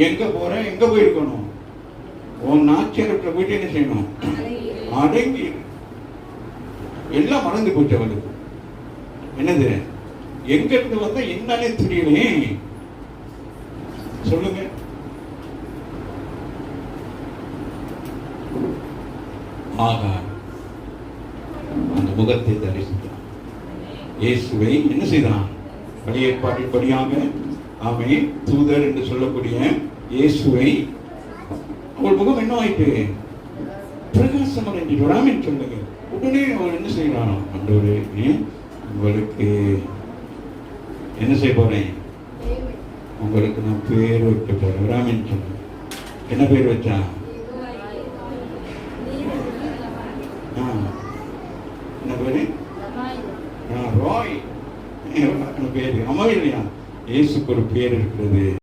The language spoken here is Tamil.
எங்க போறேன், எங்க போயிருக்கணும்? உன் நாச்சியாரத்துல போயிட்டு என்ன செய்யணும்? அடங்கி. எல்லாம் மறந்து போச்சு அவளுக்கு. என்னது, எங்க இருந்து வந்தா என்னன்னே தெரியலே. சொல்லுங்க. ஆகார் அந்த முகத்தை தரிசித்தான். இயேசுவை என்ன செய்தான்? பழைய ஏற்பாட்டின் படியாக ஆமென் தூதர் என்று சொல்லக்கூடிய இயேசுவை அவள் முகம் என்ன ஆயிட்டு? பிரகாசம் அடைஞ்சிட்டு வராமன்னு சொல்லுங்க. உடனே அவள் என்ன செய்யறான்? ஆண்டவரே, உங்களுக்கு என்ன செய்ய போறேன்? உங்களுக்கு நான் பேர் வைக்க போறேன். வராமன்னு சொல்லுங்க. என்ன பேர் வச்சான்? என்ன பேரு? ராய். பேரு அம்மா இல்லையா? இயேசுக்கு ஒரு பேர் இருக்கிறது.